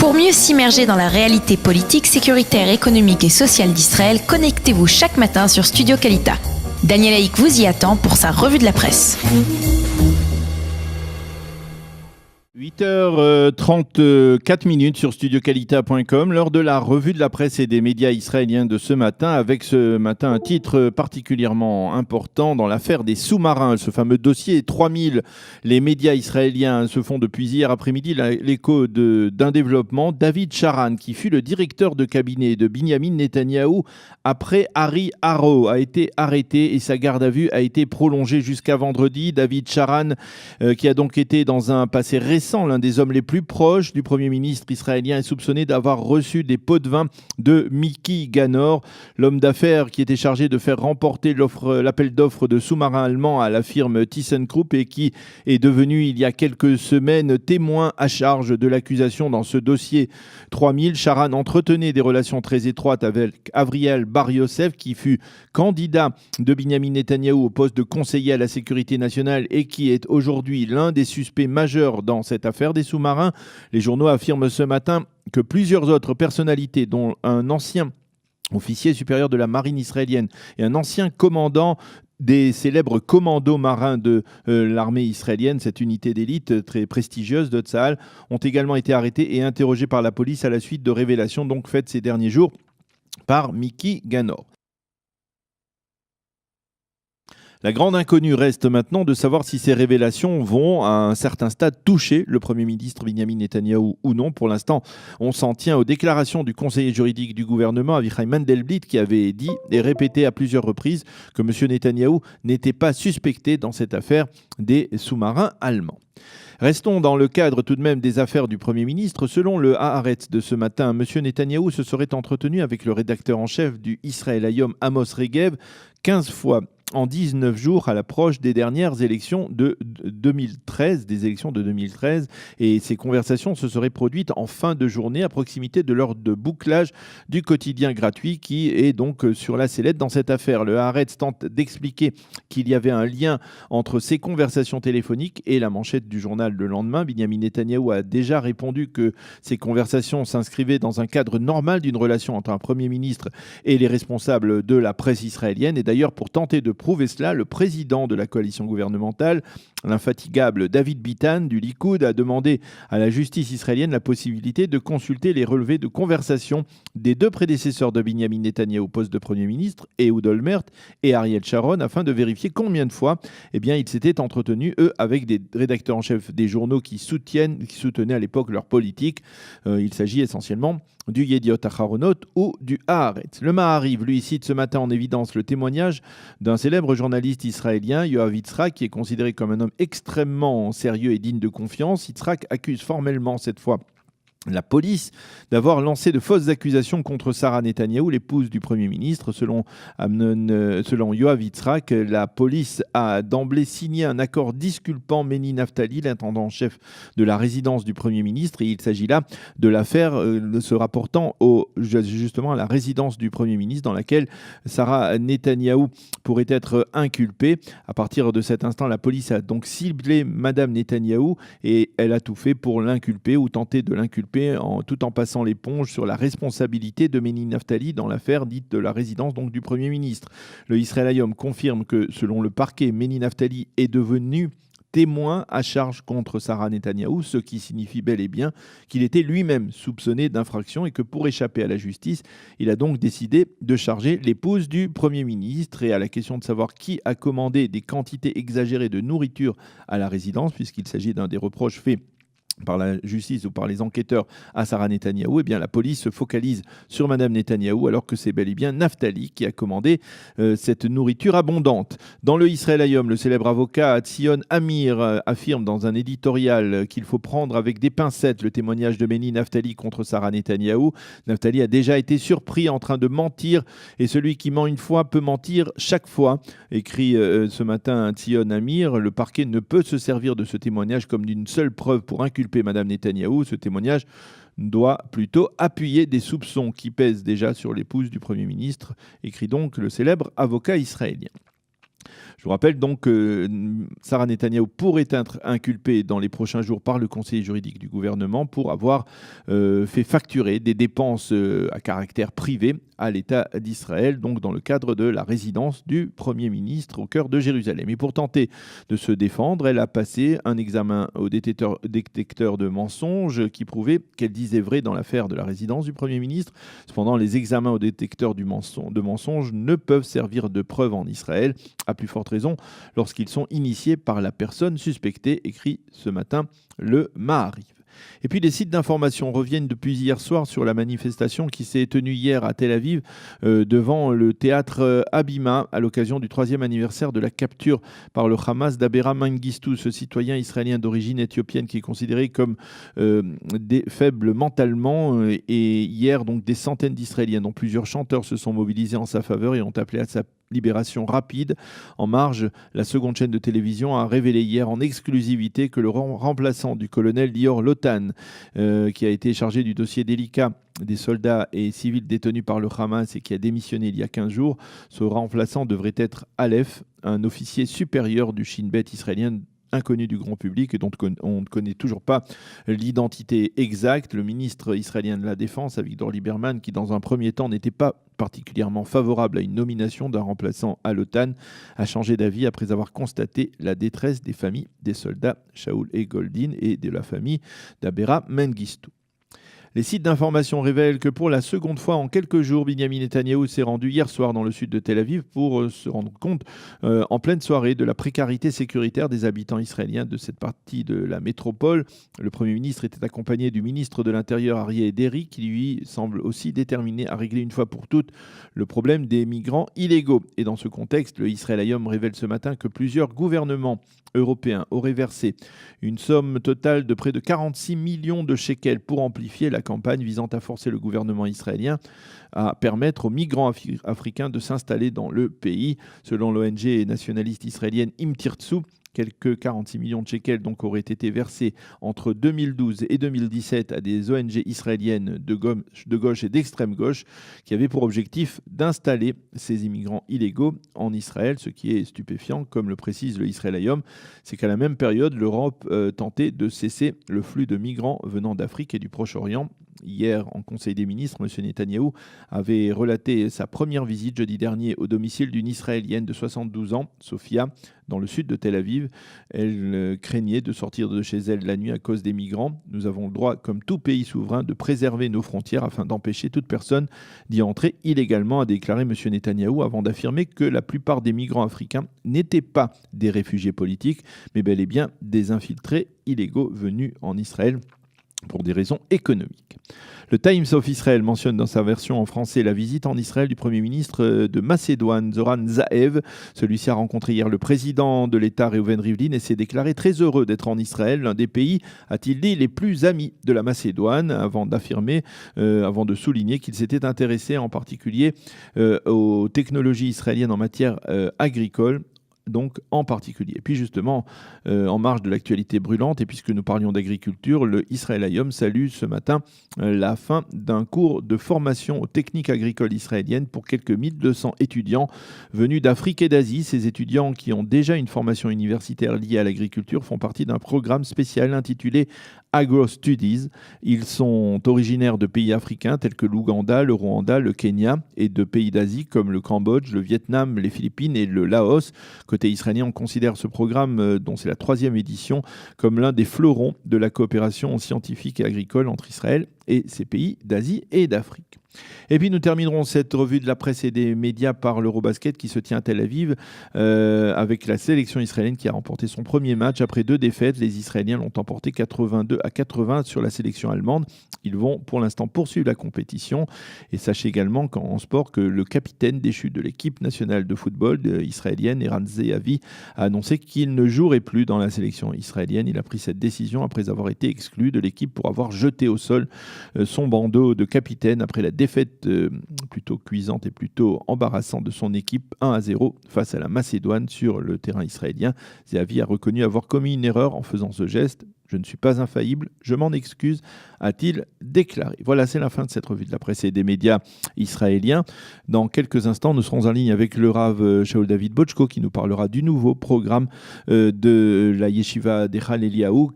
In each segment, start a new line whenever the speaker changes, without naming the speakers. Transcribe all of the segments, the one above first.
Pour mieux s'immerger dans la réalité politique, sécuritaire, économique et sociale d'Israël, connectez-vous chaque matin sur Studio Kalita. Daniel Haïk vous y attend pour sa revue de la presse.
8h34 sur studiokalita.com, l'heure de la revue de la presse et des médias israéliens de ce matin, avec ce matin un titre particulièrement important dans l'affaire des sous-marins, ce fameux dossier 3000. Les médias israéliens se font depuis hier après-midi l'écho d'un développement. David Sharan, qui fut le directeur de cabinet de Binyamin Netanyahou après Ari Haro, a été arrêté et sa garde à vue a été prolongée jusqu'à vendredi. David Sharan, qui a donc été dans un passé récent l'un des hommes les plus proches du Premier ministre israélien, est soupçonné d'avoir reçu des pots de vin de Miki Ganor, l'homme d'affaires qui était chargé de faire remporter l'appel d'offres de sous-marins allemands à la firme ThyssenKrupp et qui est devenu il y a quelques semaines témoin à charge de l'accusation dans ce dossier 3000. Sharan entretenait des relations très étroites avec Avriel Bar Yosef, qui fut candidat de Binyamin Netanyahou au poste de conseiller à la sécurité nationale et qui est aujourd'hui l'un des suspects majeurs dans cette affaire des sous-marins. Les journaux affirment ce matin que plusieurs autres personnalités, dont un ancien officier supérieur de la marine israélienne et un ancien commandant des célèbres commandos marins de l'armée israélienne, cette unité d'élite très prestigieuse de Tsahal, ont également été arrêtés et interrogés par la police à la suite de révélations donc faites ces derniers jours par Miki Ganor. La grande inconnue reste maintenant de savoir si ces révélations vont, à un certain stade, toucher le Premier ministre Binyamin Netanyahou ou non. Pour l'instant, on s'en tient aux déclarations du conseiller juridique du gouvernement, Avichai Mandelblit, qui avait dit et répété à plusieurs reprises que M. Netanyahou n'était pas suspecté dans cette affaire des sous-marins allemands. Restons dans le cadre tout de même des affaires du Premier ministre. Selon le Haaretz de ce matin, M. Netanyahou se serait entretenu avec le rédacteur en chef du Israël Hayom, Amos Regev, 15 fois en 19 jours à l'approche des dernières élections de 2013, et ces conversations se seraient produites en fin de journée à proximité de l'heure de bouclage du quotidien gratuit qui est donc sur la sellette dans cette affaire. Le Haaretz tente d'expliquer qu'il y avait un lien entre ces conversations téléphoniques et la manchette du journal le lendemain. Binyamin Netanyahou a déjà répondu que ces conversations s'inscrivaient dans un cadre normal d'une relation entre un Premier ministre et les responsables de la presse israélienne. Et d'ailleurs, pour tenter de prouver cela, le président de la coalition gouvernementale, l'infatigable David Bitan du Likoud, a demandé à la justice israélienne la possibilité de consulter les relevés de conversation des deux prédécesseurs de Binyamin Netanyahou au poste de Premier ministre, Ehud Olmert et Ariel Sharon, afin de vérifier combien de fois ils s'étaient entretenus, eux, avec des rédacteurs en chef des journaux qui soutenaient à l'époque leur politique. Il s'agit essentiellement du Yediot Aharonot ou du Haaretz. Le Maariv, lui, cite ce matin en évidence le témoignage d'un célèbre journaliste israélien, Yoav Yitzhak, qui est considéré comme un homme extrêmement sérieux et digne de confiance. Yitzhak accuse formellement cette fois la police d'avoir lancé de fausses accusations contre Sarah Netanyahou, l'épouse du Premier ministre. Selon Yoav Yitzhak, la police a d'emblée signé un accord disculpant Meni Naftali, l'intendant en chef de la résidence du Premier ministre. Et il s'agit là de l'affaire se rapportant justement à la résidence du Premier ministre dans laquelle Sarah Netanyahou pourrait être inculpée. À partir de cet instant, la police a donc ciblé Madame Netanyahou et elle a tout fait pour l'inculper ou tenter de l'inculper tout en passant l'éponge sur la responsabilité de Meni Naftali dans l'affaire dite de la résidence donc du Premier ministre. Le Israël Hayom confirme que, selon le parquet, Meni Naftali est devenu témoin à charge contre Sarah Netanyahou, ce qui signifie bel et bien qu'il était lui-même soupçonné d'infraction et que pour échapper à la justice, il a donc décidé de charger l'épouse du Premier ministre. Et à la question de savoir qui a commandé des quantités exagérées de nourriture à la résidence, puisqu'il s'agit d'un des reproches faits par la justice ou par les enquêteurs à Sarah Netanyahou, la police se focalise sur Madame Netanyahou alors que c'est bel et bien Naftali qui a commandé cette nourriture abondante. Dans le Israël Hayom, le célèbre avocat Tzion Amir affirme dans un éditorial qu'il faut prendre avec des pincettes le témoignage de Meni Naftali contre Sarah Netanyahou. Naftali a déjà été surpris en train de mentir et celui qui ment une fois peut mentir chaque fois, écrit ce matin Tzion Amir. Le parquet ne peut se servir de ce témoignage comme d'une seule preuve pour inculper Madame Netanyahou. Ce témoignage doit plutôt appuyer des soupçons qui pèsent déjà sur l'épouse du Premier ministre, écrit donc le célèbre avocat israélien. Je vous rappelle donc que Sarah Netanyahou pourrait être inculpée dans les prochains jours par le conseiller juridique du gouvernement pour avoir fait facturer des dépenses à caractère privé à l'État d'Israël, donc dans le cadre de la résidence du Premier ministre au cœur de Jérusalem. Et pour tenter de se défendre, elle a passé un examen au détecteur de mensonges qui prouvait qu'elle disait vrai dans l'affaire de la résidence du Premier ministre. Cependant, les examens au détecteur de mensonges ne peuvent servir de preuve en Israël, à plus forte raison lorsqu'ils sont initiés par la personne suspectée, écrit ce matin le Maariv. Et puis les sites d'information reviennent depuis hier soir sur la manifestation qui s'est tenue hier à Tel Aviv devant le théâtre Habima à l'occasion du 3e anniversaire de la capture par le Hamas d'Abera Mengistou, ce citoyen israélien d'origine éthiopienne qui est considéré comme faible mentalement. Et hier, donc, des centaines d'Israéliens, dont plusieurs chanteurs, se sont mobilisés en sa faveur et ont appelé à sa libération rapide. En marge, la seconde chaîne de télévision a révélé hier en exclusivité que le remplaçant du colonel Lior Lotan, qui a été chargé du dossier délicat des soldats et civils détenus par le Hamas et qui a démissionné il y a 15 jours, ce remplaçant devrait être Aleph, un officier supérieur du Shin Bet israélien inconnu du grand public et dont on ne connaît toujours pas l'identité exacte. Le ministre israélien de la Défense, Avigdor Lieberman, qui dans un premier temps n'était pas particulièrement favorable à une nomination d'un remplaçant à l'OTAN, a changé d'avis après avoir constaté la détresse des familles des soldats Shaul et Goldin et de la famille d'Abera Mengistou. Les sites d'information révèlent que pour la seconde fois en quelques jours, Binyamin Netanyahou s'est rendu hier soir dans le sud de Tel Aviv pour se rendre compte en pleine soirée de la précarité sécuritaire des habitants israéliens de cette partie de la métropole. Le Premier ministre était accompagné du ministre de l'Intérieur Arieh Deri qui lui semble aussi déterminé à régler une fois pour toutes le problème des migrants illégaux. Et dans ce contexte, le Israël Hayom révèle ce matin que plusieurs gouvernements européens auraient versé une somme totale de près de 46 millions de shekels pour amplifier la campagne visant à forcer le gouvernement israélien à permettre aux migrants africains de s'installer dans le pays. Selon l'ONG nationaliste israélienne Im Tirtzu, quelques 46 millions de shekels donc auraient été versés entre 2012 et 2017 à des ONG israéliennes de gauche et d'extrême gauche qui avaient pour objectif d'installer ces immigrants illégaux en Israël. Ce qui est stupéfiant, comme le précise le Israël Hayom, c'est qu'à la même période, l'Europe tentait de cesser le flux de migrants venant d'Afrique et du Proche-Orient. Hier, en Conseil des ministres, M. Netanyahou avait relaté sa première visite jeudi dernier au domicile d'une Israélienne de 72 ans, Sophia, dans le sud de Tel Aviv. Elle craignait de sortir de chez elle la nuit à cause des migrants. Nous avons le droit, comme tout pays souverain, de préserver nos frontières afin d'empêcher toute personne d'y entrer illégalement, a déclaré M. Netanyahou, avant d'affirmer que la plupart des migrants africains n'étaient pas des réfugiés politiques, mais bel et bien des infiltrés illégaux venus en Israël pour des raisons économiques. Le Times of Israel mentionne dans sa version en français la visite en Israël du Premier ministre de Macédoine, Zoran Zaev. Celui-ci a rencontré hier le président de l'État, Reuven Rivlin, et s'est déclaré très heureux d'être en Israël, l'un des pays, a-t-il dit, les plus amis de la Macédoine, avant de souligner qu'il s'était intéressé en particulier aux technologies israéliennes en matière agricole, donc en particulier. Et puis justement, en marge de l'actualité brûlante, et puisque nous parlions d'agriculture, le Israël Hayom salue ce matin la fin d'un cours de formation aux techniques agricoles israéliennes pour quelques 1200 étudiants venus d'Afrique et d'Asie. Ces étudiants qui ont déjà une formation universitaire liée à l'agriculture font partie d'un programme spécial intitulé Agro Studies. Ils sont originaires de pays africains tels que l'Ouganda, le Rwanda, le Kenya et de pays d'Asie comme le Cambodge, le Vietnam, les Philippines et le Laos. Côté israélien, on considère ce programme, dont c'est la 3e édition, comme l'un des fleurons de la coopération scientifique et agricole entre Israël et ces pays d'Asie et d'Afrique. Et puis nous terminerons cette revue de la presse et des médias par l'Eurobasket qui se tient à Tel Aviv avec la sélection israélienne qui a remporté son premier match après 2 défaites. Les Israéliens l'ont emporté 82-80 sur la sélection allemande. Ils vont pour l'instant poursuivre la compétition. Et sachez également qu'en sport que le capitaine déchu de l'équipe nationale de football israélienne, Eran Zehavi, a annoncé qu'il ne jouerait plus dans la sélection israélienne. Il a pris cette décision après avoir été exclu de l'équipe pour avoir jeté au sol son bandeau de capitaine après la défaite plutôt cuisante et plutôt embarrassante de son équipe 1-0 face à la Macédoine sur le terrain israélien. Zehavi a reconnu avoir commis une erreur en faisant ce geste. Je ne suis pas infaillible, je m'en excuse, a-t-il déclaré. Voilà, c'est la fin de cette revue de la presse et des médias israéliens. Dans quelques instants, nous serons en ligne avec le Rav Shaul David Bochko qui nous parlera du nouveau programme de la Yeshiva d'Echal Eliyahu,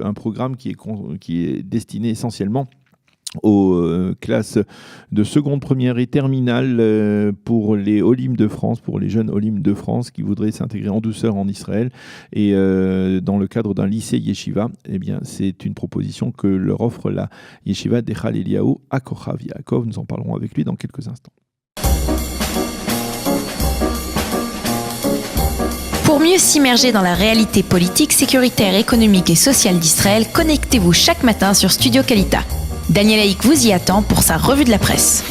un programme qui est destiné essentiellement aux classes de seconde, première et terminale pour les Olim de France, pour les jeunes Olim de France qui voudraient s'intégrer en douceur en Israël et dans le cadre d'un lycée Yeshiva. Eh bien, c'est une proposition que leur offre la Yeshiva d'Echal Eliyahu à Kochav Yaakov. Nous en parlerons avec lui dans quelques instants.
Pour mieux s'immerger dans la réalité politique, sécuritaire, économique et sociale d'Israël, connectez-vous chaque matin sur Studio Kalita. Daniel Haïk vous y attend pour sa revue de la presse.